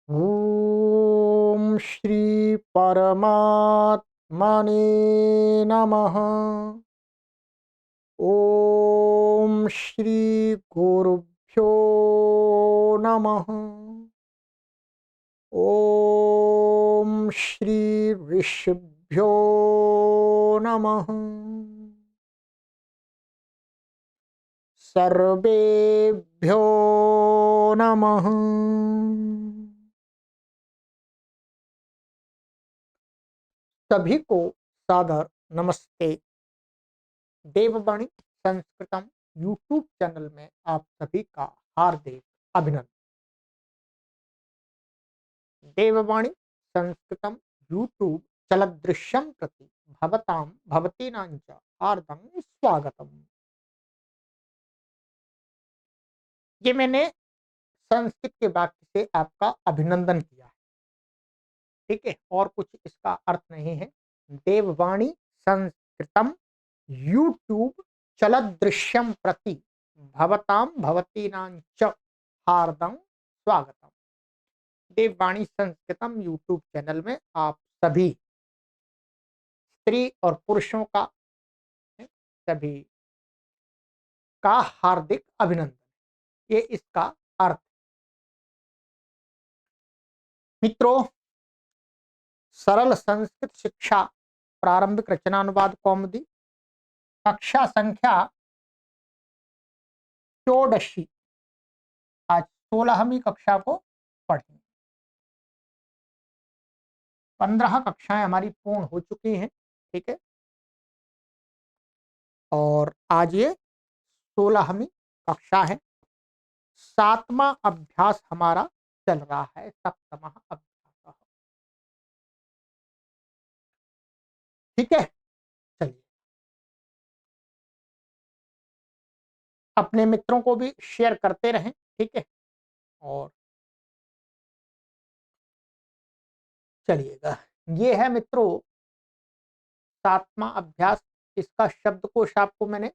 ओम श्री परमात्मने नमः। ओम श्री गुरुभ्यो नमः। ओम श्री ऋषिभ्यो नमः। सर्वेभ्यो नमः। सभी को सादर नमस्ते। देववाणी संस्कृतम यूट्यूब चैनल में आप सभी का हार्दिक अभिनंदन। देववाणी संस्कृतम यूट्यूब चलदृश्यम प्रति भवताम भवतीनांच हार्दं स्वागतम। ये मैंने संस्कृत के वाक्य से आपका अभिनंदन किया है, ठीक है, और कुछ इसका अर्थ नहीं है। देववाणी संस्कृतम यूट्यूब चलदृश्यम प्रति भवताम भवतीनांच हार्दं स्वागतम। देववाणी संस्कृतम यूट्यूब चैनल में आप सभी स्त्री और पुरुषों का सभी का हार्दिक अभिनंदन, ये इसका अर्थ। मित्रों, सरल संस्कृत शिक्षा प्रारंभिक रचनानुवाद कौमुदी कक्षा संख्या 14 आज 16वीं कक्षा को पढ़ेंगे। 15 कक्षाएं हमारी पूर्ण हो चुकी हैं, ठीक है, और आज ये 16वीं कक्षा है। 7वां अभ्यास हमारा चल रहा है, 7वां अभ्यास, ठीक है। चलिए, अपने मित्रों को भी शेयर करते रहें, ठीक है। और चलिएगा, ये है मित्रों 7वां अभ्यास। इसका शब्दकोश आपको मैंने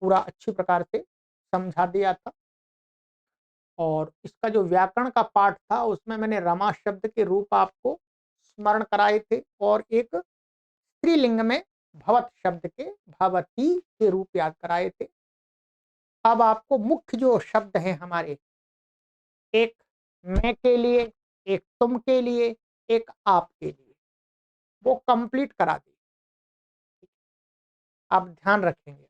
पूरा अच्छी प्रकार से समझा दिया था, और इसका जो व्याकरण का पाठ था उसमें मैंने रमा शब्द के रूप आपको स्मरण कराए थे, और एक स्त्रीलिंग में भवत शब्द के भवती के रूप याद कराए थे। अब आपको मुख्य जो शब्द हैं हमारे, एक मैं के लिए, एक तुम के लिए, एक आप के लिए, वो कंप्लीट करा दी। आप ध्यान रखेंगे,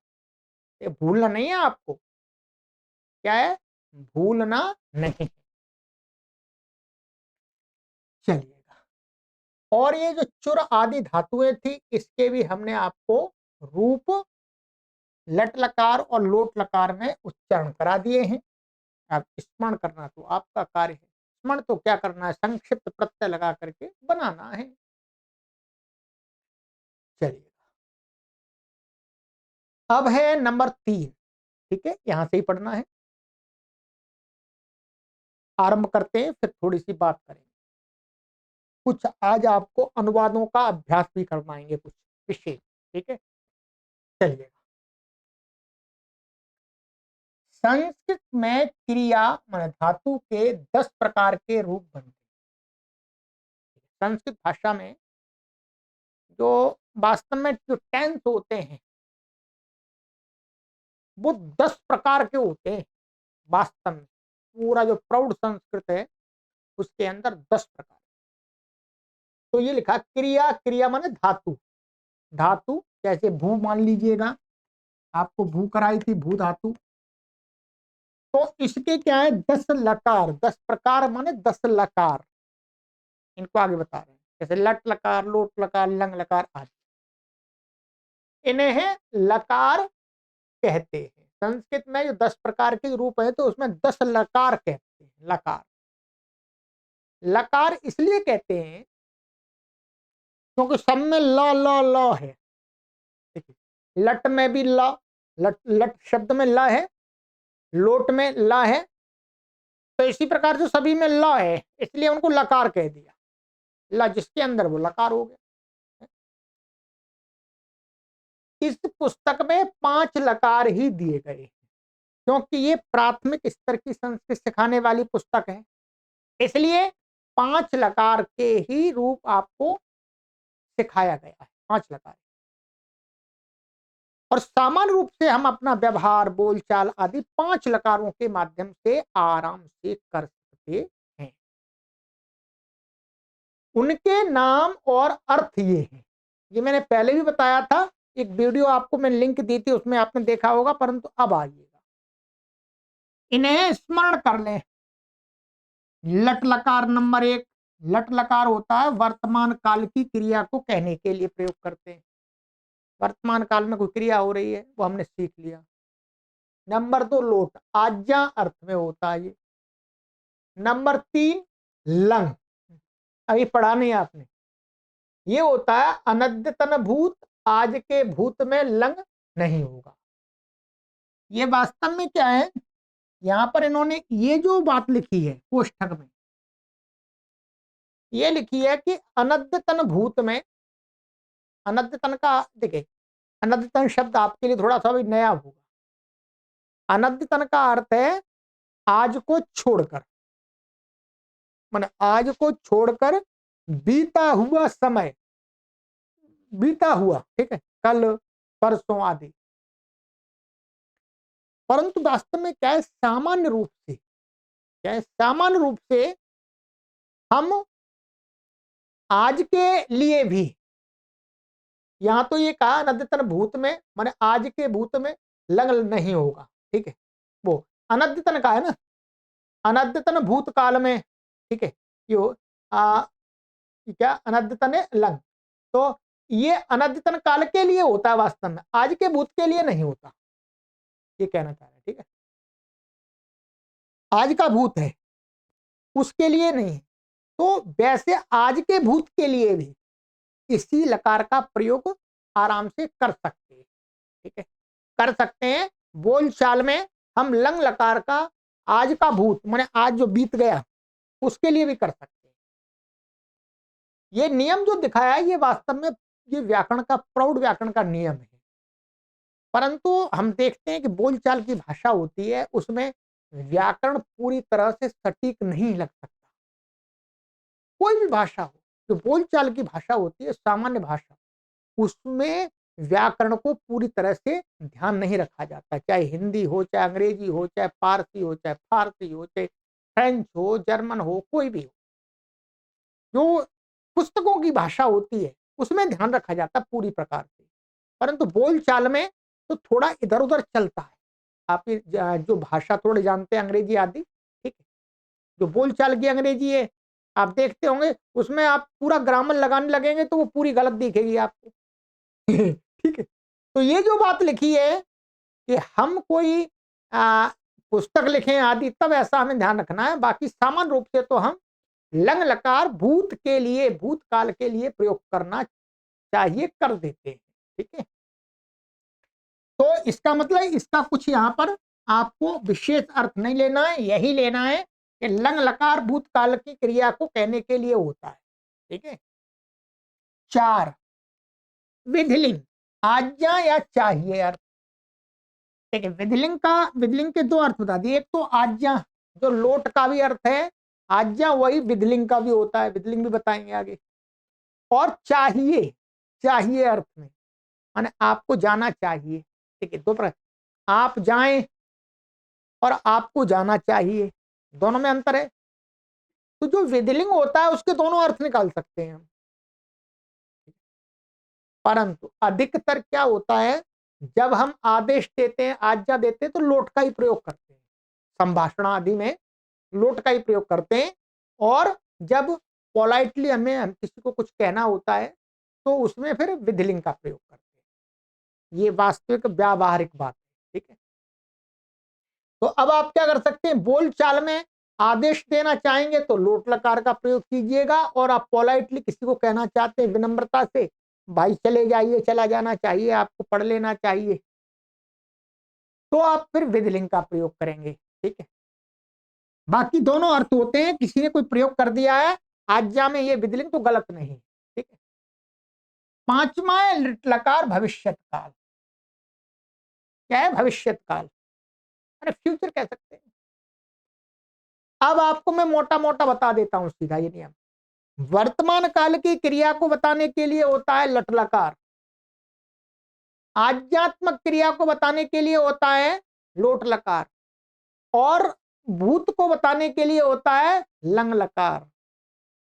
ये भूलना नहीं है आपको। क्या है? भूलना नहीं। चलिएगा, और ये जो चुर आदि धातुएं थी, इसके भी हमने आपको रूप लट लकार और लोट लकार में उच्चारण करा दिए हैं। आप स्मरण करना तो आपका कार्य है। स्मरण तो क्या करना है, संक्षिप्त प्रत्यय लगा करके बनाना है। चलिए, अब है नंबर 3, ठीक है, यहां से ही पढ़ना है। आरंभ करते हैं, फिर थोड़ी सी बात करेंगे। कुछ आज आपको अनुवादों का अभ्यास भी करवाएंगे, कुछ विशेष, ठीक है। चलिए, संस्कृत में क्रिया मान धातु के 10 प्रकार के रूप बनते हैं। संस्कृत भाषा में जो वास्तव में जो टेंस होते हैं वो 10 प्रकार के होते हैं। वास्तव में पूरा जो प्रौढ़ संस्कृत है उसके अंदर 10 प्रकार। तो ये लिखा क्रिया, क्रिया माने धातु। धातु जैसे भू मान लीजिएगा, आपको भू कराई थी, भू धातु। तो इसके क्या है, 10 लकार, 10 प्रकार माने 10 लकार। इनको आगे बता रहे हैं, जैसे लट लकार, लोट लकार, लंग लकार आदि, इन्हें लकार कहते हैं। संस्कृत में जो 10 प्रकार के रूप है तो उसमें 10 लकार कहते हैं। लकार, लकार इसलिए कहते हैं क्योंकि सब में ल ल ल है। देखिए, लट में भी ल, लट लट शब्द में ल है, लोट में ल है, तो इसी प्रकार से सभी में ल है, इसलिए उनको लकार कह दिया। ल जिसके अंदर वो लकार हो गया। इस पुस्तक में 5 लकार ही दिए गए हैं, क्योंकि ये प्राथमिक स्तर की संस्कृत सिखाने वाली पुस्तक है। इसलिए 5 लकार के ही रूप आपको सिखाया गया है, 5 लकार। और सामान्य रूप से हम अपना व्यवहार, बोलचाल आदि 5 लकारों के माध्यम से आराम से कर सकते हैं। उनके नाम और अर्थ ये हैं। ये मैंने पहले भी बताया था, एक वीडियो आपको मैं लिंक दी थी, उसमें आपने देखा होगा, परंतु अब आइएगा, इन्हें स्मरण कर लें। लट लकार नंबर 1, लट लकार होता है वर्तमान काल की क्रिया को कहने के लिए प्रयोग करते हैं। वर्तमान काल में कोई क्रिया हो रही है, वो हमने सीख लिया। नंबर 2 लोट, आज्ञा अर्थ में होता है ये। नंबर 3 लंग, अभी पढ़ा नहीं आपने, ये होता है अनद्यतन भूत, आज के भूत में लंग नहीं होगा। ये वास्तव में क्या है, यहां पर इन्होंने ये जो बात लिखी है कोष्ठक में, ये लिखी है कि अनद्यतन भूत में, अनद्यतन का देखिए, अनद्यतन शब्द आपके लिए थोड़ा सा भी नया होगा। अनद्यतन का अर्थ है आज को छोड़कर, माने आज को छोड़कर बीता हुआ समय, बीता हुआ, ठीक है, कल परसों आदि। परंतु वास्तव में क्या है, सामान्य रूप से क्या है, सामान्य रूप से हम आज के लिए भी, यहां तो ये कहा अनद्यतन भूत में, माने आज के भूत में लंग नहीं होगा, ठीक है, वो अनद्यतन का है ना, अनद्यतन भूतकाल में, ठीक है, यो क्या अनद्यतन है लंग, तो ये अनद्यतन काल के लिए होता है, वास्तव में आज के भूत के लिए नहीं होता, ये कहना चाह रहे हैं, ठीक है, आज का भूत है उसके लिए नहीं। तो वैसे आज के भूत के लिए भी इसी लकार का प्रयोग आराम से कर सकते हैं, ठीक है, कर सकते हैं। बोलचाल में हम लंग लकार का आज का भूत माने आज जो बीत गया उसके लिए भी कर सकते हैं। ये नियम जो दिखाया है ये वास्तव में ये व्याकरण का, प्रौढ़ व्याकरण का नियम है। परंतु हम देखते हैं कि बोलचाल की भाषा होती है, उसमें व्याकरण पूरी तरह से सटीक नहीं लग सकता। कोई भी भाषा हो, जो बोलचाल की भाषा होती है, सामान्य भाषा, उसमें व्याकरण को पूरी तरह से ध्यान नहीं रखा जाता, चाहे हिंदी हो, चाहे अंग्रेजी हो, चाहे पारसी हो, चाहे फारसी हो, चाहे फ्रेंच हो, जर्मन हो, कोई भी हो, जो पुस्तकों की भाषा होती है उसमें ध्यान रखा जाता है पूरी प्रकार से। परंतु बोलचाल में तो थोड़ा इधर उधर चलता है। आप ये जो भाषा थोड़े जानते हैं अंग्रेजी आदि, ठीक है, जो बोलचाल की अंग्रेजी है आप देखते होंगे, उसमें आप पूरा ग्रामर लगाने लगेंगे तो वो पूरी गलत दिखेगी आपको। ठीक है, तो ये जो बात लिखी है कि हम कोई आ, पुस्तक लिखें आदि तब ऐसा हमें ध्यान रखना है, बाकी सामान्य रूप से तो हम लंग लकार भूत के लिए, भूतकाल के लिए प्रयोग करना चाहिए, कर देते हैं, ठीक है। तो इसका मतलब इसका कुछ यहाँ पर आपको विशेष अर्थ नहीं लेना है, यही लेना है कि लंग लकार भूतकाल की क्रिया को कहने के लिए होता है, ठीक है। 4 विधिलिंग, आज्ञा या चाहिए अर्थ, ठीक है। विधिलिंग का, विधिलिंग के 2 अर्थ बता दिए, एक तो आज्ञा जो लोट का भी अर्थ है, आज्ञा वही विधिलिंग का भी होता है, विधिलिंग भी बताएंगे आगे। और चाहिए, चाहिए अर्थ में माने आपको जाना चाहिए, ठीक है, 2 प्रकार, आप जाएं और आपको जाना चाहिए, दोनों में अंतर है। तो जो विधिलिंग होता है उसके दोनों अर्थ निकाल सकते हैं हम, परंतु अधिकतर क्या होता है, जब हम आदेश देते हैं, आज्ञा देते हैं, तो लोट का ही प्रयोग करते हैं, संभाषण आदि में लोट का ही प्रयोग करते हैं। और जब पोलाइटली हमें, हम किसी को कुछ कहना होता है तो उसमें फिर विधिलिंग का प्रयोग करते हैं। ये वास्तविक व्यावहारिक बात है, ठीक है। तो अब आप क्या कर सकते हैं, बोल चाल में आदेश देना चाहेंगे तो लोट लकार का प्रयोग कीजिएगा, और आप पोलाइटली किसी को कहना चाहते हैं विनम्रता से, भाई चले जाइए, चला जाना चाहिए, आपको पढ़ लेना चाहिए, तो आप फिर विधिलिंग का प्रयोग करेंगे, ठीक है। बाकी दोनों अर्थ होते हैं, किसी ने कोई प्रयोग कर दिया है आज्ञा में ये विधिलिंग तो गलत नहीं, ठीक है। 5वां है लिट लकार भविष्यत काल। क्या है भविष्यत काल, अरे फ्यूचर कह सकते हैं। अब आपको मैं मोटा मोटा बता देता हूं सीधा ये नियम। वर्तमान काल की क्रिया को बताने के लिए होता है लट लकार, आज्ञात्मक क्रिया को बताने के लिए होता है लोट लकार, और भूत को बताने के लिए होता है लंग लकार,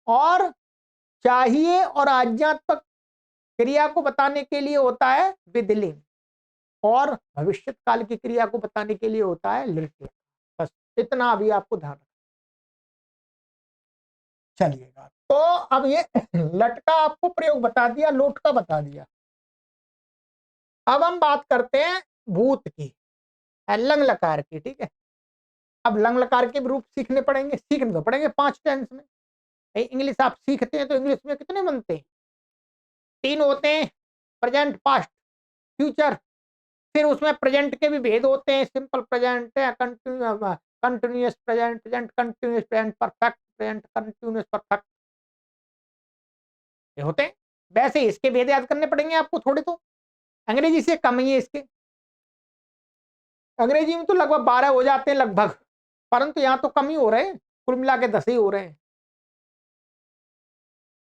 और चाहिए और आज्ञात्मक क्रिया को बताने के लिए होता है विधिलिंग, और भविष्य काल की क्रिया को बताने के लिए होता है लिट लकार। बस इतना अभी आपको ध्यान रखना। चलिएगा, तो अब ये लट का आपको प्रयोग बता दिया, लोट का बता दिया। अब हम बात करते हैं भूत की, लंग लकार की। ठीक है, अब लंग लकार के रूप सीखने पड़ेंगे, सीखने तो पड़ेंगे 5 टेंस में। इंग्लिश आप सीखते हैं तो इंग्लिश में कितने बनते हैं? 3 होते हैं, प्रेजेंट, पास्ट, फ्यूचर। फिर उसमें प्रेजेंट के भी भेद होते हैं, simple present, continuous present, present continuous, present perfect, present continuous perfect, ये होते हैं। वैसे इसके भेद याद करने पड़ेंगे आपको थोड़े, तो अंग्रेजी से कम ही है इसके। अंग्रेजी में तो लगभग 12 हो जाते हैं लगभग, परंतु यहाँ तो कम ही हो रहे हैं, कुल मिला के 10 ही हो रहे हैं।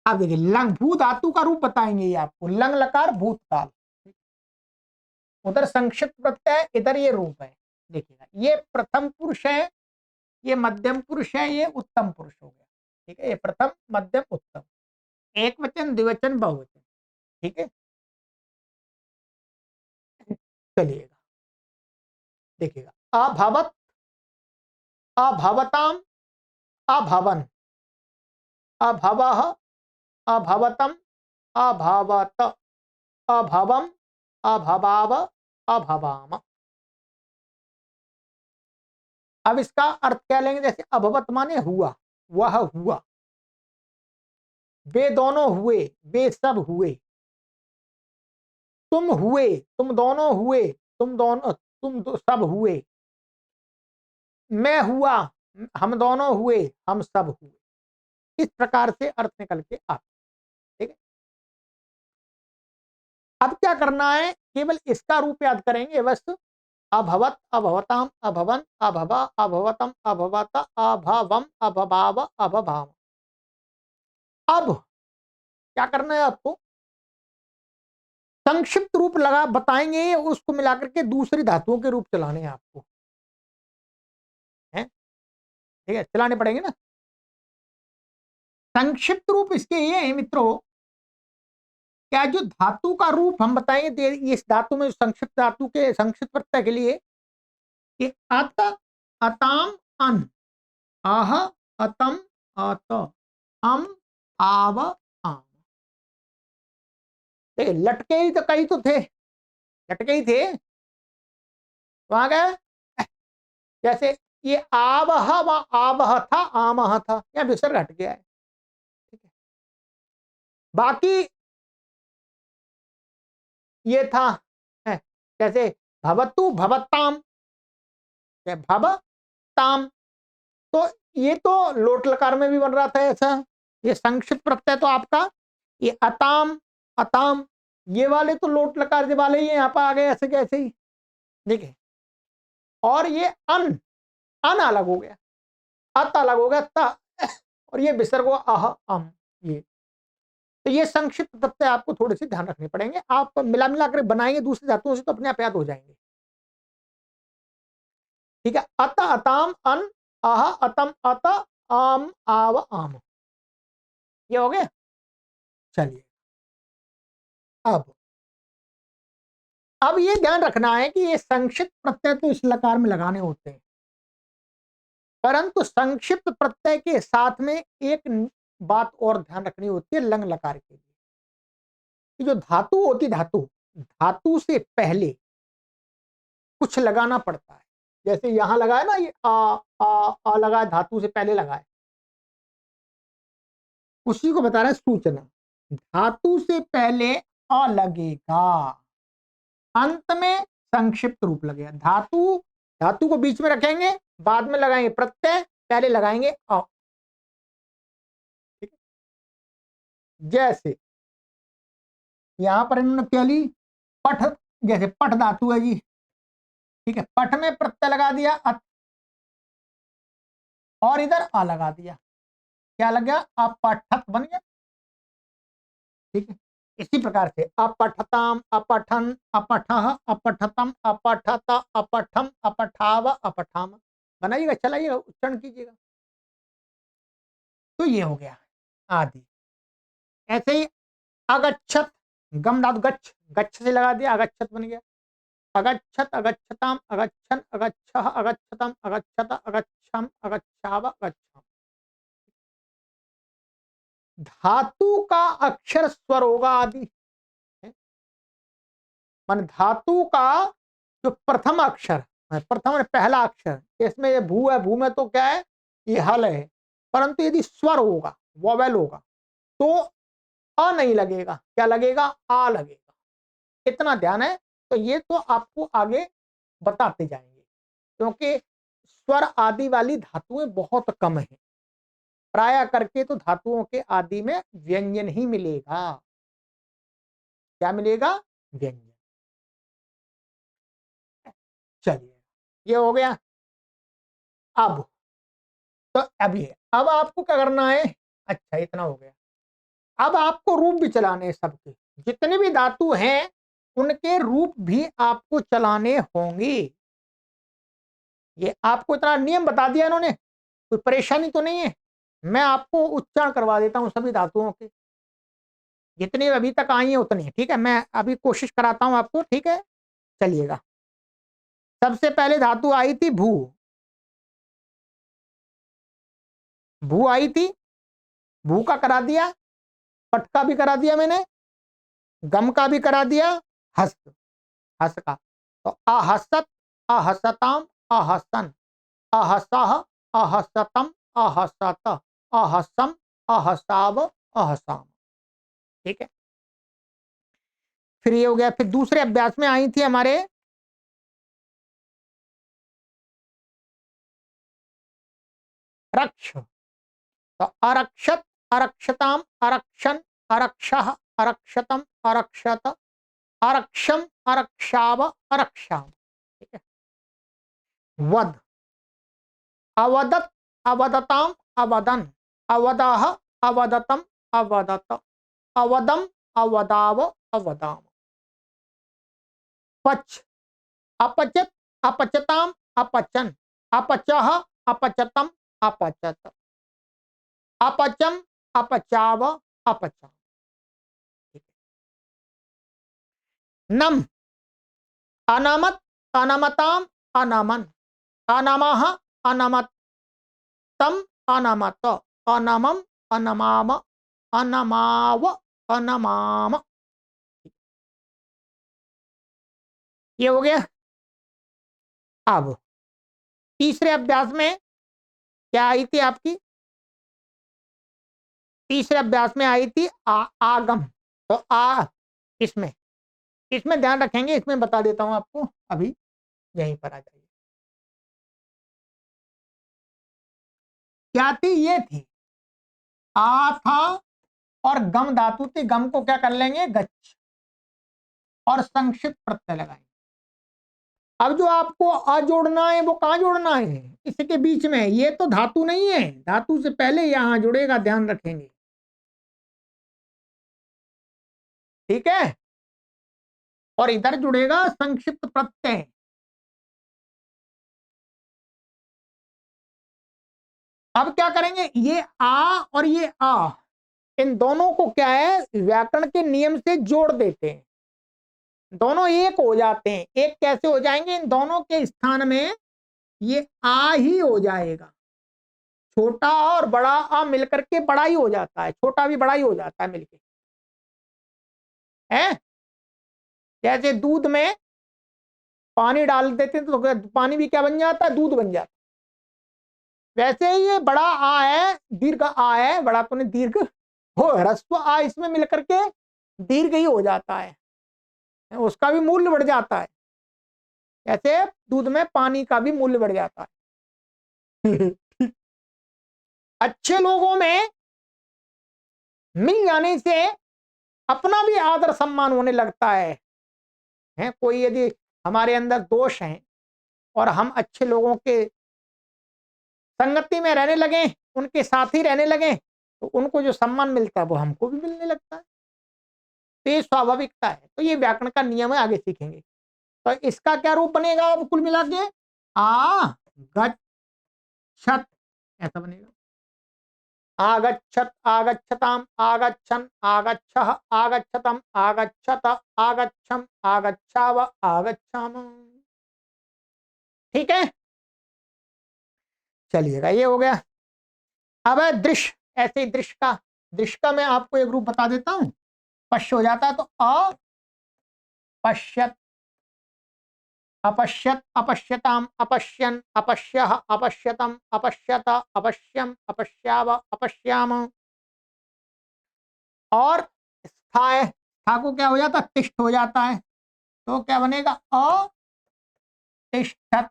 आप देखिए, लंग भू धातु का रूप बताएंगे ये आपको, लंग लकार भूतकाल, उधर संक्षिप्त प्रत्यय, इधर ये रूप है। देखिएगा, ये प्रथम पुरुष है, ये मध्यम पुरुष है, ये उत्तम पुरुष हो गया। ठीक है, ये प्रथम, मध्यम, उत्तम, एक वचन, द्विवचन, बहुवचन। ठीक है, चलिएगा, देखिएगा, अभवत, अभवताम, अभवन, अभवः, अभवतम, अभवत, अभवम, अभवाव, अभवाम। अब इसका अर्थ क्या लेंगे? जैसे अभवत माने हुआ, वह हुआ, वे दोनों हुए, वे सब हुए, तुम हुए, तुम दोनों हुए, तुम दोनों, सब हुए, मैं हुआ, हम दोनों हुए, हम सब हुए। इस प्रकार से अर्थ निकल के आता। ठीक है, अब क्या करना है? केवल इसका रूप याद करेंगे बस। अभवत, अभवताम, अभवन, अभवा, अभवतम, अभवत, अभवम, अभवाव, अभभाव। अब क्या करना है आपको? संक्षिप्त रूप लगा बताएंगे, उसको मिलाकर के दूसरी धातुओं के रूप चलाने हैं आपको, हैं? ठीक है, चलाने पड़ेंगे ना। संक्षिप्त रूप इसके ये है मित्रों, क्या जो धातु का रूप हम बताएंगे, इस धातु में संक्षिप्त धातु के संक्षिप्त प्रत्यय के लिए कि अत, अताम, अन, आह, अतम, अत, अम, आव, आम। लटके ही तो कई तो थे, लटके ही थे, वहां गए। जैसे ये आवह, व आवह था, आमह था, या विसर्ग हट गया है। ठीक है, बाकी ये था, है, जैसे भवतु, भवताम, भव ताम, तो ये तो लोट लकार में भी बन रहा था ऐसा। ये संक्षिप्त प्रत्यय तो आपका ये अताम, अताम, ये वाले तो लोट लकार वाले ही यहाँ पर आ गए ऐसे कैसे ही। देखिए, और ये अन, अन अलग हो गया, अत अलग हो गया, त, और ये विसर्ग हुआ अह, अम, ये तो ये संक्षिप्त प्रत्यय आपको थोड़े से ध्यान रखने पड़ेंगे। आप मिला मिला कर बनाएंगे दूसरी धातुओं से तो अपने आप याद हो जाएंगे। ठीक है, अत, अताम, अन, आह, अतम, अत, आम, आव, आम, ये हो गए। चलिए, अब ये ध्यान रखना है कि ये संक्षिप्त प्रत्यय तो इस लकार में लगाने होते हैं, परंतु संक्षिप्त प्रत्यय के साथ में एक बात और ध्यान रखनी होती है लंग लकार के लिए, कि जो धातु होती, धातु, धातु से पहले कुछ लगाना पड़ता है। जैसे यहां लगा है ना, ये आ लगा है, धातु से पहले लगा है, उसी को बता रहा है सूचना। धातु से पहले अ लगेगा, अंत में संक्षिप्त रूप लगेगा। धातु, धातु को बीच में रखेंगे, बाद में लगाएंगे प्रत्यय, पहले लगाएंगे अ। ठीक है, जैसे यहां पर इन्होंने क्या ली, पठ, जैसे पठ धातु है जी। ठीक है, पठ में प्रत्यय लगा दिया अत, और इधर आ लगा दिया, क्या लग गया? अपठत बन गया। ठीक है, इसी प्रकार से अपठताम, अपठन, अपठः, अपठतम, अपठत, अपठम, अपठाव, अपठाम। बनाइएगा, चलाइएगा, उच्चारण कीजिएगा। तो ये हो गया आदि। ऐसे ही अगच्छत, गम धातु गच्छ, गच्छ से लगा दिया, अगच्छत बन गया। अगच्छत, अगच्छताम, अगच्छन, अगच्छः, अगच्छतम, अगच्छत, अगच्छम, अगच्छाव, अगच्छम। धातु का अक्षर स्वर होगा आदि, मान धातु का जो प्रथम अक्षर है, प्रथम पहला अक्षर, इसमें ये भू है, भू में तो क्या है, ये हल है, परंतु यदि स्वर होगा, वोवेल होगा, तो अ नहीं लगेगा, क्या लगेगा? आ लगेगा। इतना ध्यान है। तो ये तो आपको आगे बताते जाएंगे, क्योंकि स्वर आदि वाली धातुएं बहुत कम है, प्राय करके तो धातुओं के आदि में व्यंजन ही मिलेगा। क्या मिलेगा? व्यंजन। चलिए, ये हो गया। अब तो अब आपको क्या करना है? अच्छा, इतना हो गया। अब आपको रूप भी चलाने हैं सबके, जितने भी धातु हैं उनके रूप भी आपको चलाने होंगे। ये आपको इतना नियम बता दिया इन्होंने, कोई परेशानी तो नहीं है। मैं आपको उच्चारण करवा देता हूं सभी धातुओं के, जितनी अभी तक आई है उतनी। ठीक है, मैं अभी कोशिश कराता हूं आपको। ठीक है, चलिएगा। सबसे पहले धातु आई थी भू, भू आई थी, भू का करा दिया, पट का भी करा दिया मैंने, गम का भी करा दिया, हस्त, हस का। तो अहसत, अहसताम, अहसन, अहसह, अहसतम, अहसत, अहसम, अहसाव, अहसाम। ठीक है, फिर ये हो गया। फिर दूसरे अभ्यास में आई थी हमारे रक्ष, तो अरक्षत, अरक्षताम, अरक्षन, अरक्षः, अरक्षतम, अरक्षत, अरक्षम, अरक्षाव, अरक्षाम। ठीक है, वद, अवदत, अवदताम, अवदन, अवदाह, अवदतम, अवदत, अवदम, अवदाव, अवदाम। पच, अपचत, अपचताम, अपचन, अपचः, अपचतम, अपचत, अपचम, अपचाव, अपचम। नम, अनामत, अनामताम, अनामन, अनामः, अनामतम, अनामत, अनमम, अनमाम, अनमाव, अनमाम। ये हो गया। अब तीसरे अभ्यास में क्या आई थी आपकी? तीसरे अभ्यास में आई थी आगम। तो इसमें इसमें ध्यान रखेंगे, इसमें बता देता हूं आपको अभी, यहीं पर आ जाइए। क्या थी? ये थी, आ था और गम धातु थी, गम को क्या कर लेंगे? गच्छ, और संक्षिप्त प्रत्यय लगाएंगे। अब जो आपको अ जोड़ना है वो कहां जोड़ना है? इसके बीच में। ये तो धातु नहीं है, धातु से पहले यहां जुड़ेगा, ध्यान रखेंगे। ठीक है, और इधर जुड़ेगा संक्षिप्त प्रत्यय। अब क्या करेंगे? ये आ और ये आ, इन दोनों को क्या है, व्याकरण के नियम से जोड़ देते हैं, दोनों एक हो जाते हैं। एक कैसे हो जाएंगे? इन दोनों के स्थान में ये आ ही हो जाएगा। छोटा और बड़ा आ मिलकर के बड़ा ही हो जाता है, छोटा भी बड़ा ही हो जाता है मिलके, है। जैसे दूध में पानी डाल देते हैं तो पानी भी क्या बन जाता है? दूध बन जाता है। वैसे ही ये बड़ा आ है, दीर्घ आ है, बड़ा तो नहीं, दीर्घ हो, ह्रस्व आ, इसमें मिलकर के दीर्घ ही हो जाता है, उसका भी मूल्य बढ़ जाता है। ऐसे दूध में पानी का भी मूल्य बढ़ जाता है। अच्छे लोगों में मिल जाने से अपना भी आदर सम्मान होने लगता है। कोई यदि हमारे अंदर दोष हैं और हम अच्छे लोगों के संगति में रहने लगे, उनके साथ ही रहने लगे, तो उनको जो सम्मान मिलता है वो हमको भी मिलने लगता है। तो ये स्वाभाविकता है। तो ये व्याकरण का नियम है, आगे सीखेंगे। तो इसका क्या रूप बनेगा अब कुल मिला के? आ गच्छत, ऐसा बनेगा। आगच्छत, आगच्छताम, आगच्छन, आगच्छः, आगच्छतम, आगच्छत, आगच्छम, आगच्छाव, आगच्छाम। ठीक है, चलिएगा, ये हो गया। अब है दृश्य। ऐसे ही दृश्य का मैं आपको एक रूप बता देता हूं। पश्य हो जाता है तो अपश्यत, अपश्यत, अपश्यताम, अपश्यन, अपश्यः, अपश्यतम, अपश्यत, अपश्यम, अपश्याव, अपश्याम। और स्था है, स्था को क्या हो जाता है? तिष्ठ हो जाता है। तो क्या बनेगा? अतिष्ठत,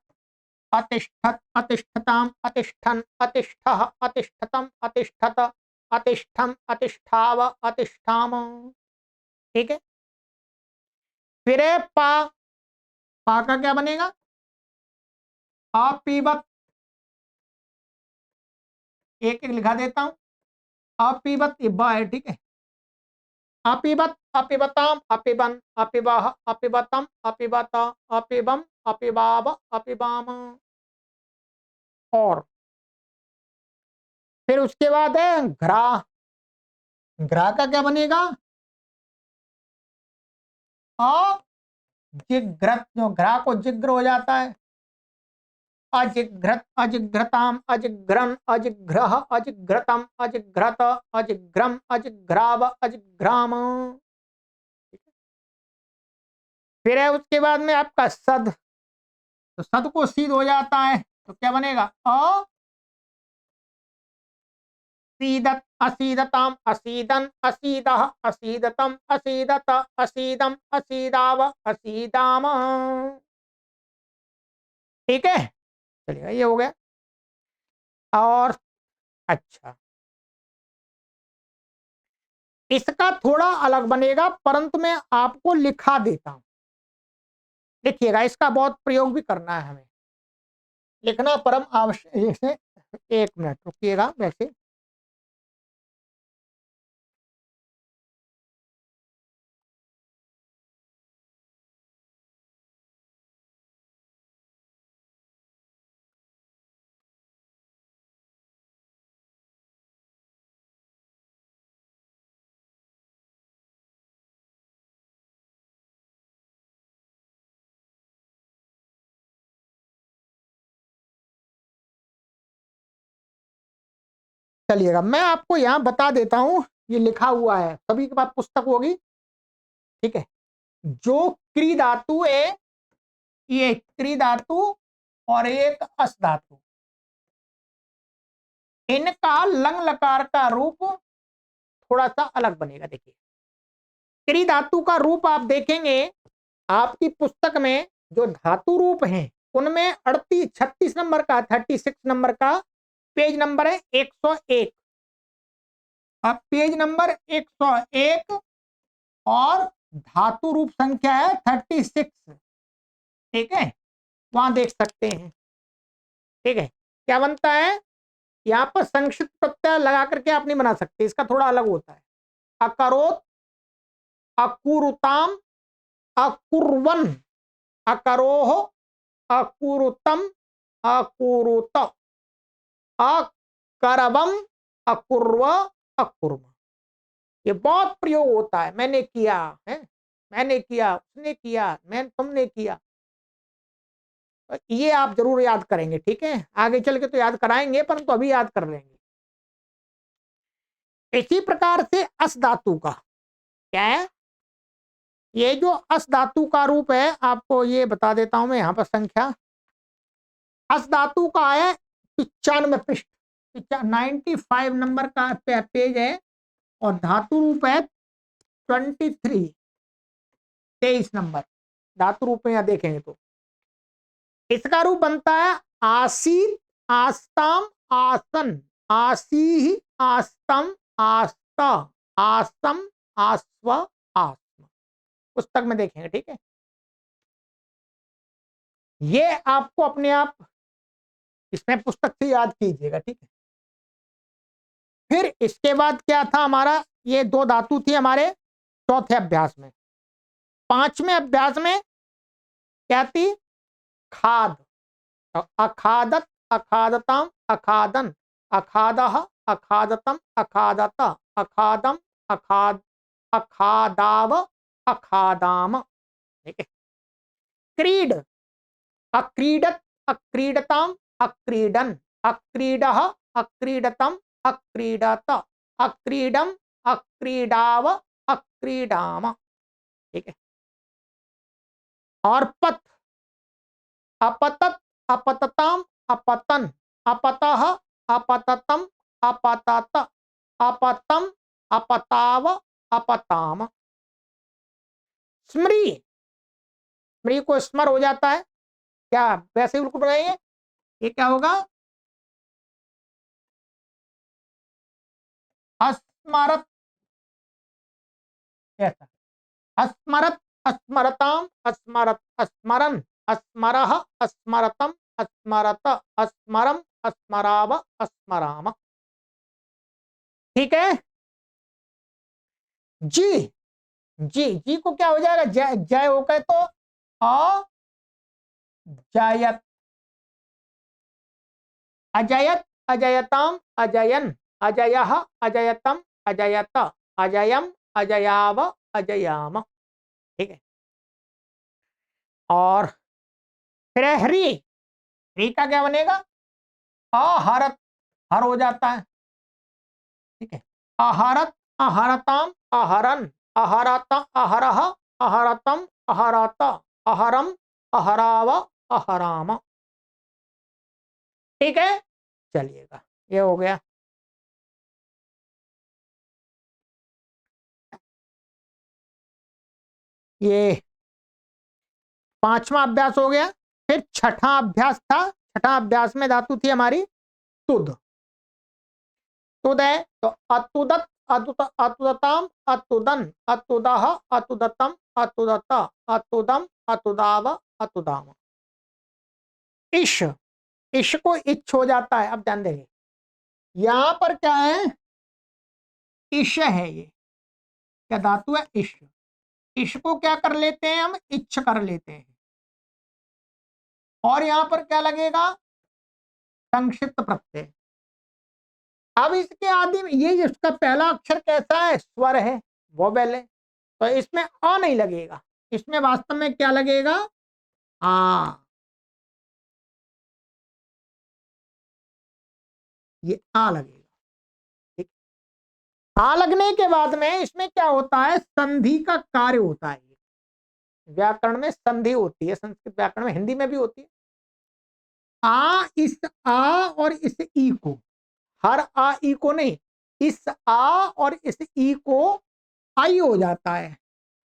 अतिष्ठत, अतिष्ठताम, अतिष्ठन, अतिष्ठः, अतिष्ठतम, अतिष्ठत, अतिष्ठम, अतिष्ठाव, अतिष्ठाम। ठीक है, फिर है पा। पा का क्या बनेगा? अपीबत, एक एक लिखा देता हूं। अपीबत ये बा है, ठीक है। अपीबत, अपिबताम, अपिबन, अपिबह, अपिबतम, अपिबत, अपिबम, अपिबाव, अपिबाम। और फिर उसके बाद है घ्रा। घ्रा का क्या बनेगा? अजिघ्रत, जो घ्रा को जिग्र हो जाता है। अजिघ्रत, अजिघ्रताम, अजिघ्रन, अजिघ्रह, अजिघ्रतम, अजिघ्रत, अजिघ्रम, अजिघ्राव, अजिघ्राम। फिर है उसके बाद में आपका सद। तो सद को सीध हो जाता है, तो क्या बनेगा? असीदत, असीदताम, असीदन, असीदः, असीदतम, असीदत, असीदम, असीदाव, असीदाम। ठीक है, चलिए ये हो गया। और अच्छा, इसका थोड़ा अलग बनेगा, परंतु मैं आपको लिखा देता हूं। लिखिएगा, इसका बहुत प्रयोग भी करना है हमें, लिखना परम आवश्यक। जैसे, एक मिनट रुकिएगा वैसे। चलिएगा, मैं आपको यहाँ बता देता हूं, ये लिखा हुआ है, सभी के पास पुस्तक होगी। ठीक है, जो क्री धातु है, ये क्री धातु और एक अस धातु, इनका लंग लकार का रूप थोड़ा सा अलग बनेगा। देखिए, क्री धातु का रूप आप देखेंगे आपकी पुस्तक में, जो धातु रूप हैं उनमें 36 नंबर का, 36 नंबर का पेज नंबर है 101। अब पेज नंबर 101 और धातु रूप संख्या है 36। ठीक है, वहां देख सकते हैं। ठीक है, क्या बनता है? यहाँ पर संक्षिप्त प्रत्यय लगा करके आप नहीं बना सकते, इसका थोड़ा अलग होता है। अकरोत, अकुरुताम, अकुर्वन, अकरोह, अकुरुतम, अकुरुत, अकरवम, अकुर्व, अकुर्म। ये बहुत प्रयोग होता है। मैंने किया है, मैंने किया, उसने किया, मैं तुमने किया। तो ये आप जरूर याद करेंगे। ठीक है, आगे चल के तो याद कराएंगे, परंतु अभी याद कर लेंगे। इसी प्रकार से अस धातु का क्या है? ये जो अस धातु का रूप है, आपको ये बता देता हूं मैं यहाँ पर संख्या। अस धातु का है 95 पृष्ठ, 95 नंबर का पेज है। और धातु रूप है 23 नंबर धातु रूप में यहाँ देखेंगे तो इसका रूप बनता है आसीत, आस्ताम, आसन, आसी, आस्तम, आस्त, आसम, आस्व, आस्म। पुस्तक में देखेंगे। ठीक है, ये आपको अपने आप इसमें पुस्तक से याद कीजिएगा, ठीक है। फिर इसके बाद क्या था हमारा, ये दो धातु थी हमारे चौथे अभ्यास में। पांचवें अभ्यास में क्या थी, खाद। तो अखादत, अखादताम, अखादन, अखादह, अखादतम, अखादत, अखादम, अखाद, अखादाव, अखादाम, ठीक है। क्रीड, अक्रीडत, अक्रीडताम, अक्रीडन, अक्रीडः, अक्रीडतम, अक्रीडत, अक्रीडम, अक्रीडाव, अक्रीडाम, ठीक है। और पत, अपतत, अपतताम, अपतन, अपतः, अपततम, अपतत, अपतम, अपताव, अपताम। स्मृ, स्मृ को स्मर हो जाता है क्या, वैसे बिल्कुल रहेंगे। ये क्या होगा, अस्मरत, ऐसा। अस्मरत, अस्मरताम, अस्मरत, अस्मरन, अस्मरः, अस्मरतम, अस्मरत, अस्मरम, अस्मराव, अस्मराम, ठीक है। जी, जी, जी को क्या हो जाएगा, जय, जय हो गए तो अजयत, अजयत, अजयताम, अजयन, अजयः, अजयतम, अजयत, अजयम, अजयाव, अजयाम, ठीक है। और फिर हरि, हरि का क्या बनेगा, आहरत, हर हो जाता है, ठीक है। आहरत, आहरताम, आहरन, आहरत, आहरह, आहरतम, आहरत, आहरम, आहराव, आहराम, ठीक है। चलिएगा, ये हो गया। ये पांचवा अभ्यास हो गया। फिर छठा अभ्यास था, छठा अभ्यास में धातु थी हमारी तुद, तुद है तो अतुदत, अतुत, अतुदताम, अतुदन, अतुदह, अतुदतम, अतुदत, अतुदम, अतुदाव, अतुदाम। इश, इश को इच्छ हो जाता है। अब ध्यान देंगे, यहां पर क्या है, इश है, ये क्या धातु है, इश। इश को क्या कर लेते हैं हम, इच्छ कर लेते हैं। और यहां पर क्या लगेगा, संक्षिप्त प्रत्यय। अब इसके आदि में ये इसका पहला अक्षर कैसा है, स्वर है, वोवेल है, तो इसमें अ नहीं लगेगा, इसमें वास्तव में क्या लगेगा, आ, ये आ लगेगा, ठीक। आ लगने के बाद में इसमें क्या होता है, संधि का कार्य होता है। व्याकरण में संधि होती है, संस्कृत व्याकरण में, हिंदी में भी होती है। इस आ और इस ई को, हर आ ई को नहीं, इस आ और इस ई को आई हो जाता है।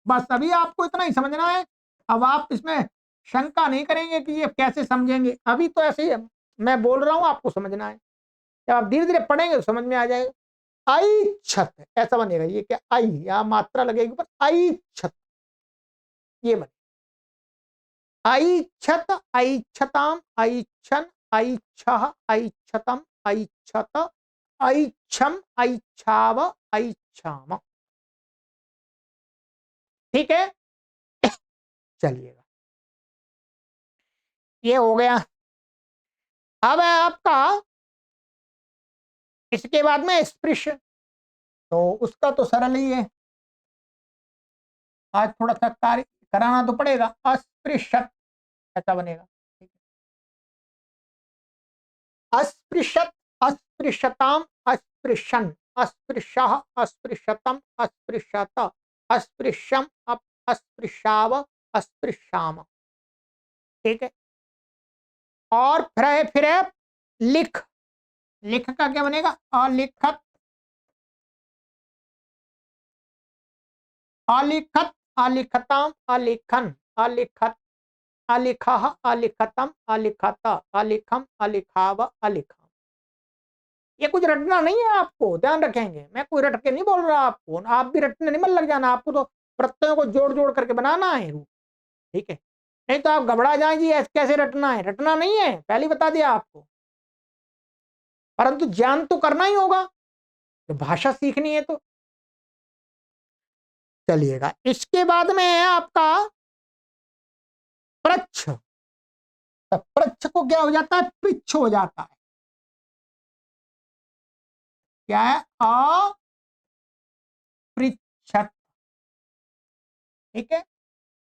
बस अभी आपको इतना ही समझना है। अब आप इसमें शंका नहीं करेंगे कि ये कैसे समझेंगे, अभी तो ऐसे ही मैं बोल रहा हूं, आपको समझना है। जब आप धीरे धीरे पढ़ेंगे तो समझ में आ जाएगा। आई छत, ऐसा बनेगा, ये क्या, आई या मात्रा लगेगी पर आई छत, ये बने। आई छत, आई छताम, आई छन, आई छह, आई छतम, आई छत, आई छम, आई छाव, आई छाम, ठीक है। चलिएगा, ये हो गया। अब है आपका, इसके बाद में स्पृश, तो उसका तो सरल ही है, आज थोड़ा सा कार्य कराना तो पड़ेगा। अस्पृशत, ऐसा बनेगा, ठीक है। अस्पृशत, अस्पृशताम, अस्पृशन, अस्पृशः, अस्पृशतम, अस्पृशत, अस्पृश्यम, अस्पृशाव, अस्पृशाम, ठीक है। और फिर है लिख, लिख का क्या बनेगा, अलिखत, अलिखत, अलिखताम, अलिखन, अलिखत, अलिखः, अलिखतम, अलिखत, अलिखम, अलिखाव, अलिखम। ये कुछ रटना नहीं है, आपको ध्यान रखेंगे, मैं कोई रट के नहीं बोल रहा आपको, आप भी रटने नहीं मन लग जाना, आपको तो प्रत्ययों को जोड़ जोड़ करके बनाना है, ठीक है। नहीं तो आप घबरा जाएंगे, कैसे रटना है, रटना नहीं है, पहले बता दिया आपको। परंतु ज्ञान तो करना ही होगा, तो भाषा सीखनी है तो। चलिएगा, इसके बाद में है आपका प्रच्छ। तो प्रच्छ को क्या हो जाता है, पृच्छ हो जाता है। क्या है, अपृच्छत। ठीक है,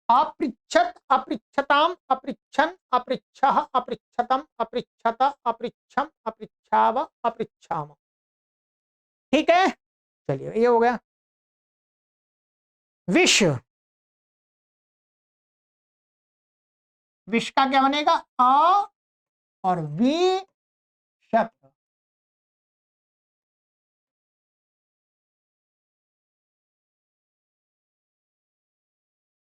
अपृच्छत, अपृच्छताम, अपृच्छन, अपृच्छः, अपृच्छतम, अपृच्छत, अपृच्छम, अपृच्छाव, अपृच्छाम। ठीक है, चलिए ये हो गया। विष, विष का क्या बनेगा, अ और वी शत।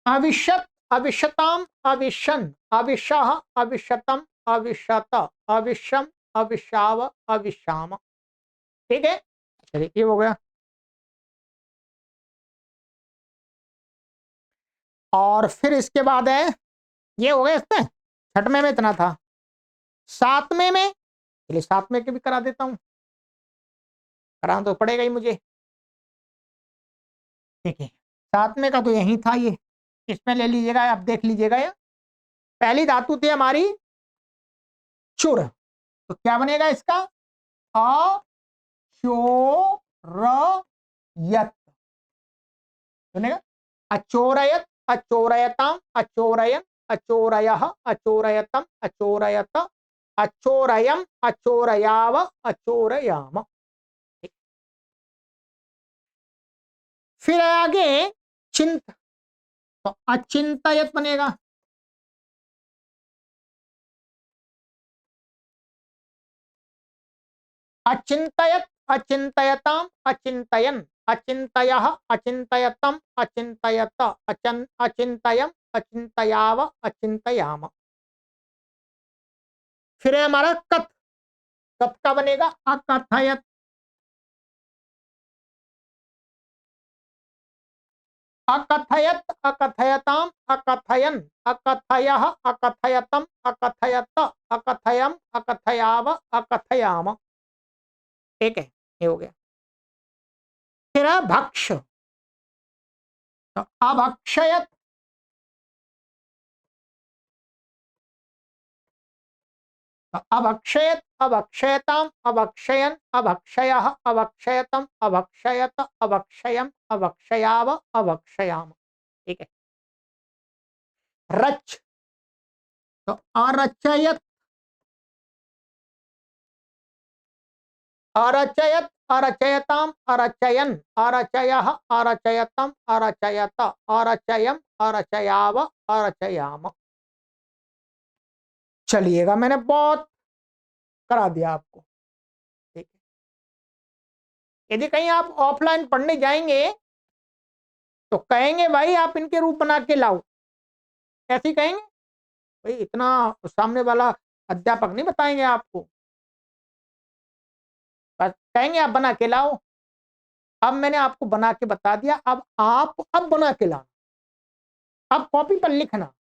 अविशत, अविशताम, अविशन, अविशः, अविशतम, अविशत, अविशम, अविशाव, अविशाम। ठीक है, चलिए ये हो गया। और फिर इसके बाद है, ये हो गया इसमें, छठवें में इतना था। सातवें में, चलिए सातवें के भी करा देता हूं, कराना तो पड़ेगा ही मुझे। ठीक है, सातवें का तो यही था ये, इसमें ले लीजिएगा, आप देख लीजिएगा। ये पहली धातु थी हमारी चुर, तो क्या बनेगा इसका, अ चो र यत बनेगा। अचोरयत, अचोरयताम, अचोरयन, अचोरयः, अचोरयतम, अचोरयत, अचोरयम, अचोरयाव, अचोरयाम। फिर आगे चिंत, तो अचिंतयत बनेगा। अचिंतयत, अचिंतयताम, अचिंतयन, अचिंतयः, अचिंतयतम, अचिंतयत, अचिंतयम, अचिंतयाव, अचिंतयाम। फिर है हमारा कथ, कथ का बनेगा अकथयत, अकथयत, अकथयताम, अकथयन, अकथयः, अकथयतम, अकथयत, अकथयम, अकथयाव, अकथयाम। ठीक है, ये हो गया। फिर है भक्ष, तो अभक्षयत, तो अभक्षयत, अभक्षयताम, अभक्षयन, अभक्षयः, अभक्षयतम, अभक्षयत, अभक्षयम, अभक्षयाव, अभक्षयाम। ठीक है। रच, तो अरचयत, अरचयत, अरचयताम, अरचयन, अरचयः, अरचयतम, अरचयत, अरचयम, अरचयाव, अरचयाम। चलिएगा, मैंने बहुत करा दिया आपको। ठीक है, यदि कहीं आप ऑफलाइन पढ़ने जाएंगे तो कहेंगे भाई आप इनके रूप बना के लाओ, ऐसे ही कहेंगे। भाई इतना सामने वाला अध्यापक नहीं बताएंगे आपको, बस कहेंगे आप बना के लाओ। अब मैंने आपको बना के बता दिया, अब आप अब बना के लाना, अब कॉपी पर लिखना,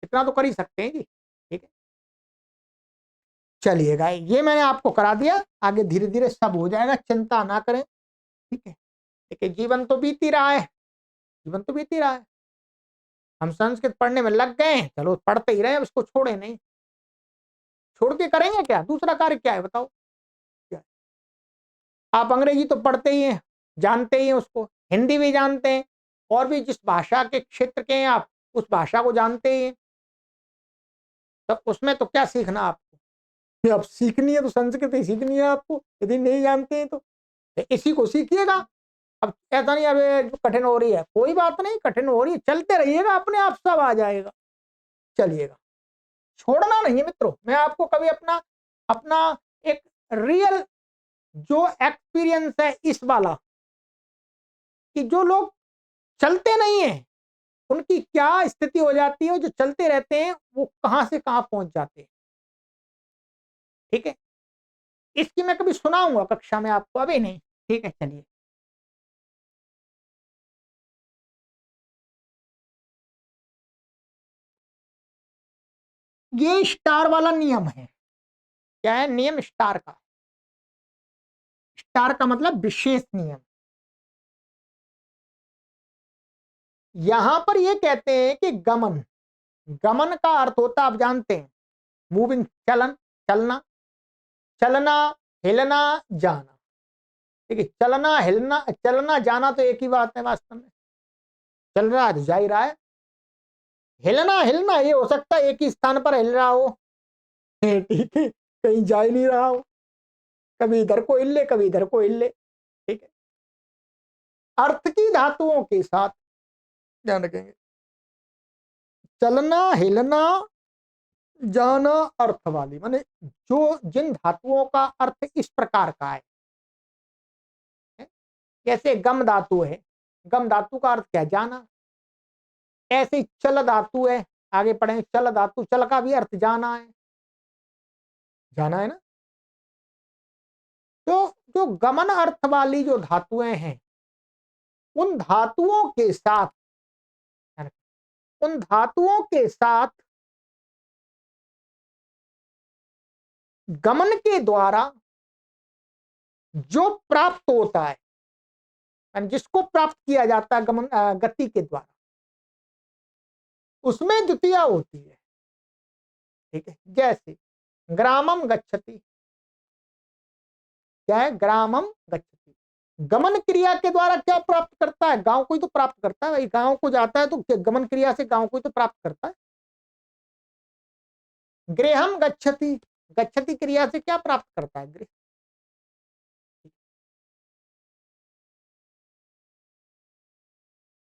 इतना तो कर ही सकते हैं जी। ठीक है, चलिएगा, ये मैंने आपको करा दिया, आगे धीरे धीरे सब हो जाएगा, चिंता ना करें। ठीक है, देखिए जीवन तो बीत ही रहा है, जीवन तो बीत ही रहा है। हम संस्कृत पढ़ने में लग गए हैं, चलो पढ़ते ही रहे, उसको छोड़े नहीं। छोड़ के करेंगे क्या, दूसरा कार्य क्या है बताओ, क्या है? आप अंग्रेजी तो पढ़ते ही हैं, जानते ही हैं उसको, हिंदी भी जानते हैं, और भी जिस भाषा के क्षेत्र के हैं आप, उस भाषा को जानते ही हैं। तो उसमें तो क्या सीखना आपको, अब सीखनी है तो संस्कृत ही सीखनी है आपको, यदि नहीं जानते हैं तो इसी को सीखिएगा। अब ऐसा नहीं अबे जो कठिन हो रही है, कोई बात नहीं, कठिन हो रही है, चलते रहिएगा, अपने आप सब आ जाएगा। चलिएगा, छोड़ना नहीं है मित्रों। मैं आपको कभी अपना अपना एक रियल जो एक्सपीरियंस है इस वाला, कि जो लोग चलते नहीं है उनकी क्या स्थिति हो जाती है, जो चलते रहते हैं वो कहां से कहां पहुंच जाते हैं। ठीक है, इसकी मैं कभी सुनाऊंगा कक्षा में आपको, अभी नहीं। ठीक है, चलिए। ये स्टार वाला नियम है, क्या है नियम, स्टार का। विस्तार का मतलब विशेष नियम। यहां पर ये कहते हैं कि गमन, गमन का अर्थ होता है, आप जानते हैं, मूविंग, चलन, चलना, चलना, हिलना, जाना। ठीक है, चलना हिलना, चलना जाना तो एक ही बात है वास्तव में। चल रहा है तो जा ही रहा है। हिलना हिलना ये हो सकता है एक ही स्थान पर हिल रहा हो, ठीक है, कहीं जा ही नहीं रहा हो, कभी इधर को हिल ले कभी इधर को हिल ले। ठीक है, अर्थ की धातुओं के साथ ध्यान रखेंगे, चलना हिलना जाना अर्थ वाली, माने जो जिन धातुओं का अर्थ इस प्रकार का है, जैसे गम धातु है, गम धातु का अर्थ क्या है, जाना। ऐसे चल धातु है, आगे पढ़ेंगे, चल धातु, चल का भी अर्थ जाना है, जाना है ना। तो जो गमन अर्थ वाली जो धातुएं हैं, उन धातुओं के साथ, उन धातुओं के साथ गमन के द्वारा जो प्राप्त होता है, जिसको प्राप्त किया जाता है गमन गति के द्वारा, उसमें द्वितीया होती है। ठीक है, जैसे ग्रामम गच्छति, क्या है, ग्रामम गच्छति, गमन क्रिया के द्वारा क्या प्राप्त करता है, गांव को ही तो प्राप्त करता है भाई, गांव को जाता है तो गमन क्रिया से गांव को ही तो प्राप्त करता है। गृहम गच्छति, गच्छति क्रिया से क्या प्राप्त करता है, गृह।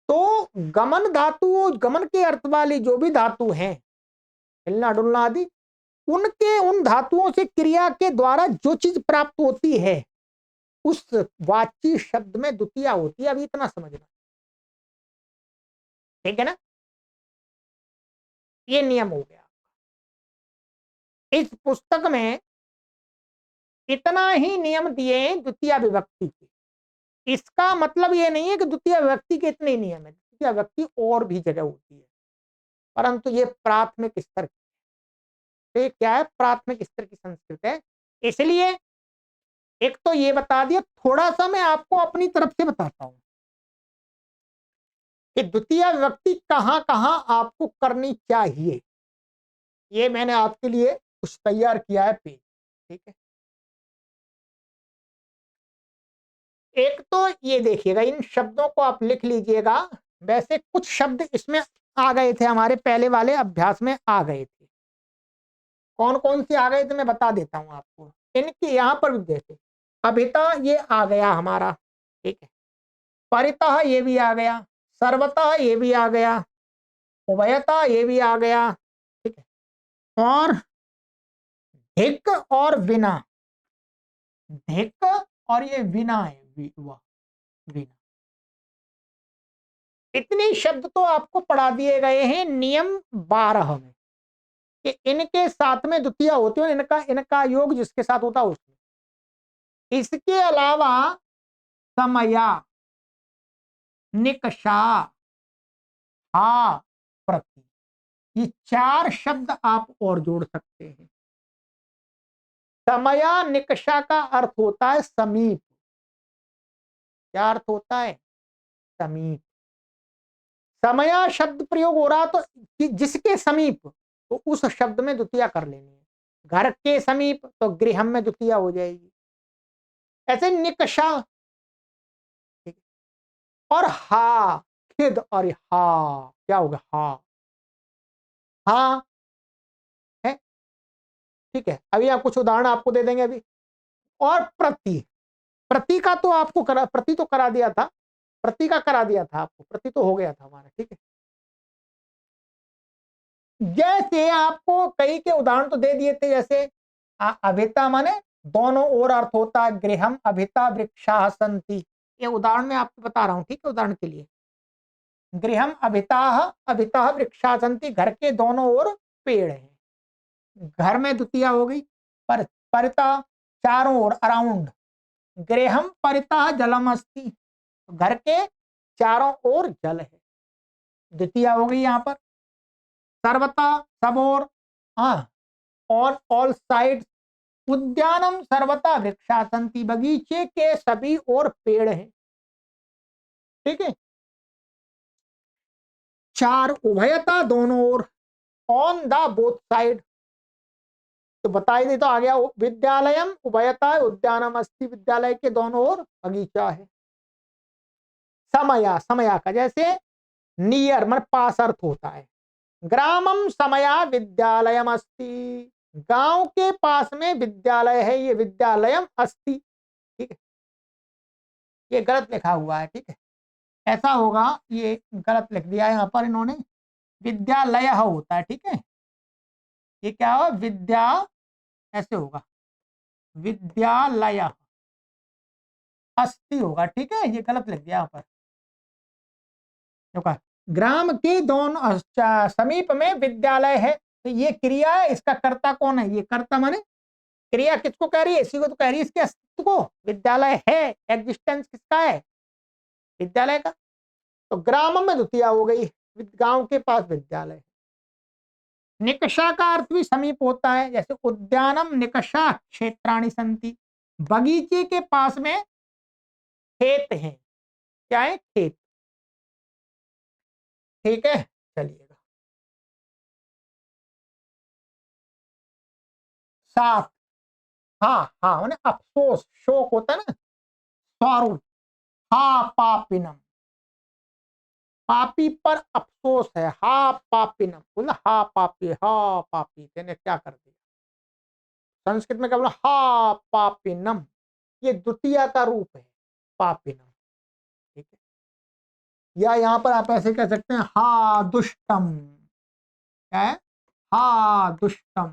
तो गमन धातु, गमन के अर्थ वाली जो भी धातु हैं, हिलना डुलना आदि, उनके उन धातुओं से क्रिया के द्वारा जो चीज प्राप्त होती है, उस वाची शब्द में द्वितीया होती है। अभी इतना समझना, ठीक है ना, ये नियम हो गया। इस पुस्तक में इतना ही नियम दिए हैं द्वितीय विभक्ति के। इसका मतलब ये नहीं है कि द्वितीय विभक्ति के इतने नियम है, द्वितीय विभक्ति और भी जगह होती है, परंतु ये प्राथमिक स्तर, तो ये क्या है, प्राथमिक स्तर की संस्कृत है। इसलिए एक तो ये बता दिया, थोड़ा सा मैं आपको अपनी तरफ से बताता हूं कि द्वितीय विभक्ति कहां कहां आपको करनी चाहिए। ये मैंने आपके लिए कुछ तैयार किया है पेज, ठीक है। एक तो ये देखिएगा, इन शब्दों को आप लिख लीजिएगा। वैसे कुछ शब्द इसमें आ गए थे, हमारे पहले वाले अभ्यास में आ गए थे। कौन कौन से आ गए थे मैं बता देता हूं आपको। इनके यहां पर भी देखे, अभिता ये आ गया हमारा, ठीक है। परितः ये भी आ गया, सर्वतः ये भी आ गया, उभयतः ये भी आ गया, ठीक है। और धिक और विना, धिक और ये विना है, विना। इतने शब्द तो आपको पढ़ा दिए गए हैं नियम 12 में, कि इनके साथ में द्वितीय होती है, इनका इनका योग जिसके साथ होता है उसमें। इसके अलावा समया, निकषा, हा, प्रति, ये 4 शब्द आप और जोड़ सकते हैं। समया निकषा का अर्थ होता है समीप। क्या अर्थ होता है, समीप। समया शब्द प्रयोग हो रहा तो जिसके समीप, तो उस शब्द में द्वितीया कर लेनी है। घर के समीप तो गृहम में द्वितीया हो जाएगी। ऐसे निकषा, ठीक है। और हा, खिद, और हा क्या होगा, हा, हा है, ठीक है। अभी आप कुछ उदाहरण आपको दे देंगे अभी। और प्रति, प्रति का तो आपको करा, प्रति तो करा दिया था, प्रति का करा दिया था आपको, प्रति तो हो गया था हमारा, ठीक है। जैसे आपको कई के उदाहरण तो दे दिए थे, जैसे अभिता माने दोनों ओर अर्थ होता है, गृहम अभिता वृक्षा संति, ये उदाहरण मैं आपको बता रहा हूं, ठीक है। उदाहरण के लिए, गृहम अभिता, अभिता वृक्षा संति, घर के दोनों ओर पेड़ हैं, घर में द्वितीया हो गई। पर परिता चारों ओर, अराउंड, गृहम परिता जलम अस्ति, घर के चारों ओर जल है, द्वितीया हो गई यहां पर। सर्वता सब ओर, हाँ, ऑन ऑल साइड, उद्यानम सर्वथा वृक्षा संति, बगीचे के सभी ओर पेड़ हैं। ठीक है। 4 उभयता, दोनों ओर, ऑन द बोथ साइड। तो बताई दे तो आ गया, विद्यालयम उभयता उद्यानम अस्ति, विद्यालय के दोनों ओर बगीचा है। समया, समया का जैसे नियर मन पास अर्थ होता है। ग्रामम समया विद्यालयम अस्ति, गांव के पास में विद्यालय है, ये विद्यालयम अस्ति। ठीक है, ये गलत लिखा हुआ है। ठीक है, ऐसा होगा, ये गलत लिख दिया है यहाँ पर इन्होंने, विद्यालय होता है। ठीक है, ये क्या होगा, विद्या ऐसे होगा, विद्यालय अस्ति होगा। ठीक है, ये गलत लिख दिया यहाँ पर। ग्राम के दोनों समीप में विद्यालय है, तो ये क्रिया है, इसका कर्ता कौन है, ये कर्ता माने क्रिया किसको कह रही है, इसी को तो कह रही है, इसके अस्तित्व को। विद्यालय है, एग्जिस्टेंस किसका है, विद्यालय का। तो ग्राम में द्वितीया हो गई, गांव के पास विद्यालय। निकषा का अर्थ भी समीप होता है, जैसे उद्यानम निकषा क्षेत्राणि संति, बगीचे के पास में खेत हैं। क्या है, खेत। ठीक है, चलिएगा। 7, हाँ हाँ, उन्हें अफसोस, शोक होता है ना, सॉरो। हा पापिनम, पापी पर अफसोस है, हा पापिनम बोला, हा पापी, हा पापी, तेने क्या कर दिया। संस्कृत में क्या बोला, हा पापिनम, ये द्वितीय का रूप है, पापिनम। ठीक है, या यहां पर आप ऐसे कह सकते हैं, हा दुष्टम। क्या है, हा दुष्टम,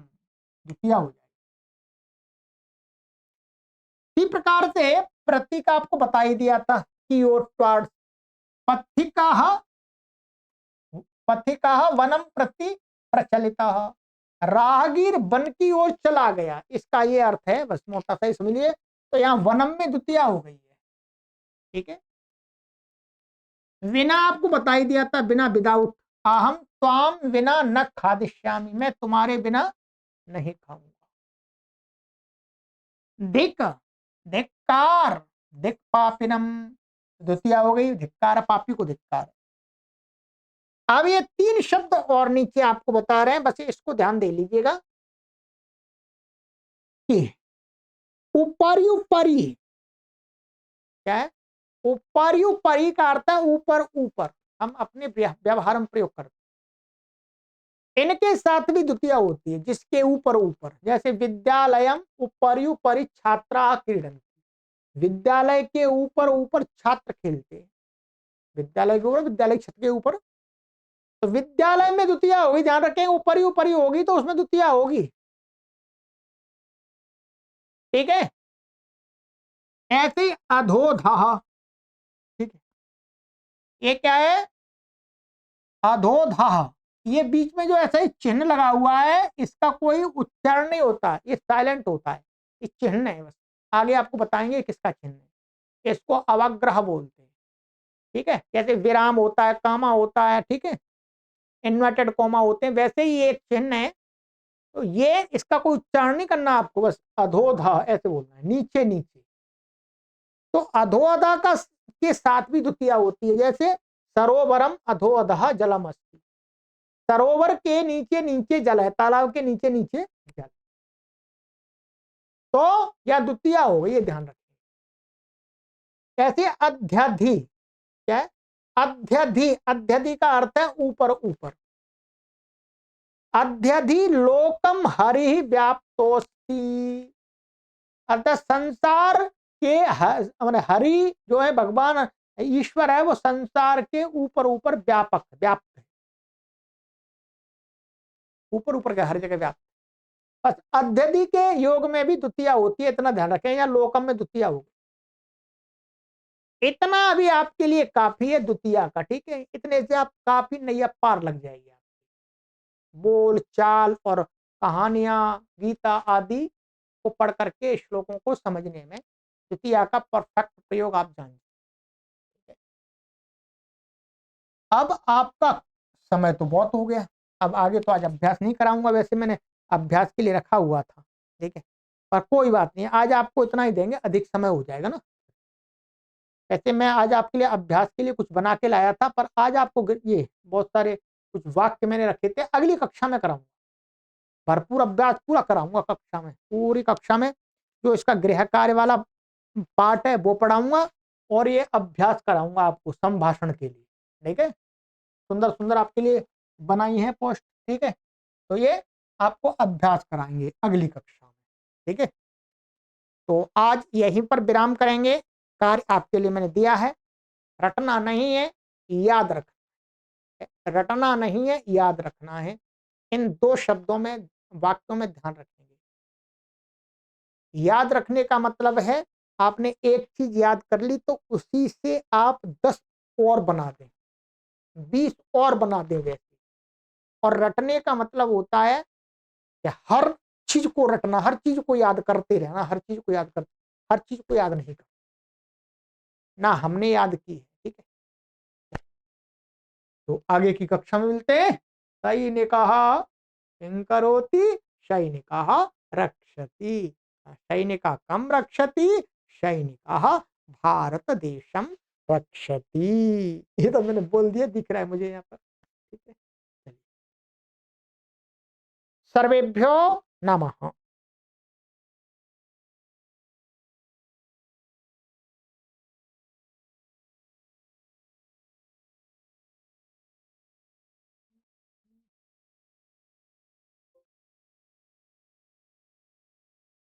द्वितीय हो जाए। इसी प्रकार से प्रतीक आपको बता ही दिया था, की ओर टुवर्ड्स, पथिका, पथिका वनम प्रति प्रचलिता, राहगीर वन की ओर चला गया, इसका ये अर्थ है, बस मोटा सा ही समझिए। तो यहाँ वनम में द्वितीया हो गई है। ठीक है, विना आपको बता ही दिया था, बिना, विदाउट। अहम त्वाम विना न खादिष्यामि, मैं तुम्हारे बिना नहीं खाऊंगा। धिक, धिक्कार, धिक पापिनम, द्वितीया हो गई, धिक्कार पापी को धिक्कार। अब ये 3 शब्द और नीचे आपको बता रहे हैं, बस इसको ध्यान दे लीजिएगा कि ऊपरी ऊपरी, क्या है, ऊपरी ऊपरी का अर्थ है ऊपर ऊपर, हम अपने व्यवहार में प्रयोग करते हैं। इनके साथ भी द्वितीया होती है, जिसके ऊपर ऊपर, जैसे विद्यालयम ऊपरी ऊपरी छात्रा क्रीडन, विद्यालय के ऊपर ऊपर छात्र खेलते हैं, विद्यालय के ऊपर, विद्यालय की छत के ऊपर। तो विद्यालय में द्वितीया होगी, ध्यान रखें, ऊपरी ऊपरी होगी तो उसमें द्वितीया होगी। ठीक है, ऐसे अधोधा। ठीक है, ये क्या है, अधोधा, ये बीच में जो ऐसा ही चिन्ह लगा हुआ है, इसका कोई उच्चारण नहीं होता, ये साइलेंट होता है, ये चिन्ह है बस। आगे आपको बताएंगे किसका चिन्ह है, इसको अवग्रह बोलते हैं। ठीक है, जैसे विराम होता है, कामा होता है, ठीक है, इन्वर्टेड कोमा होते हैं, वैसे ही एक चिन्ह है। तो ये, इसका कोई उच्चारण नहीं करना आपको, बस अधोधा ऐसे बोलना है, नीचे नीचे। तो अधोअधा का के साथ भी द्वितीया होती है, जैसे सरोवरम अधोअधः जलम अस्ति, सरोवर के नीचे नीचे जल है, तालाब के नीचे नीचे जल। तो यह द्वितीया हो गई, ये ध्यान रखें। ऐसे अध्यधि, क्या है, अध्यधि, अध्यधि का अर्थ है ऊपर ऊपर। अध्यधि लोकम हरि व्याप्तोस्ति, अर्थात संसार के हरि जो है, भगवान ईश्वर है, वो संसार के ऊपर ऊपर व्यापक, व्याप्त है, ऊपर ऊपर का हर जगह व्याप्त। बस अध्यधि के योग में भी द्वितीया होती है, इतना ध्यान रखें, या लोकम में द्वितीया होगी। इतना अभी आपके लिए काफी है द्वितीया का। ठीक है, इतने से आप काफी नैया पार लग जाएगी। बोल चाल और कहानियां, गीता आदि को पढ़ करके श्लोकों को समझने में द्वितीया का परफेक्ट प्रयोग आप जान। अब आपका समय तो बहुत हो गया, अब आगे तो आज अभ्यास नहीं कराऊंगा, वैसे मैंने अभ्यास के लिए रखा हुआ था। ठीक है, पर कोई बात नहीं, आज आपको इतना ही देंगे, अधिक समय हो जाएगा ना। ऐसे मैं आज आपके लिए अभ्यास के लिए कुछ बना के लाया था, पर आज आपको ये बहुत सारे कुछ वाक्य मैंने रखे थे, अगली कक्षा में कराऊंगा। भरपूर अभ्यास पूरा कराऊंगा कक्षा में, पूरी कक्षा में जो इसका गृह कार्य वाला पार्ट है वो पढ़ाऊंगा, और ये अभ्यास कराऊंगा आपको संभाषण के लिए। ठीक है, सुंदर सुंदर आपके लिए बनाई है पोस्ट। ठीक है, तो ये आपको अभ्यास कराएंगे अगली कक्षा में। ठीक है, तो आज यहीं पर विराम करेंगे। कार्य आपके लिए मैंने दिया है, रटना नहीं है, याद रखना है। रटना नहीं है, याद रखना है। इन दो शब्दों में, वाक्यों में ध्यान रखेंगे। याद रखने का मतलब है आपने एक चीज याद कर ली तो उसी से आप 10 और बना दें, 20 और बना दें वैसे। और रटने का मतलब होता है कि हर चीज को रटना, हर चीज को याद करते रहना, हर चीज को याद कर, हर चीज को याद नहीं कर, ना हमने याद की है। ठीक है, तो आगे की कक्षा में मिलते हैं। सही ने कहा किंकरोति, सैनिकाः रक्षति, सैनिका कम रक्षति, सैनिकाः भारत देशम रक्षति। ये तो मैंने बोल दिया, दिख रहा है मुझे यहाँ पर। ठीक है, सर्वेभ्यो नमः।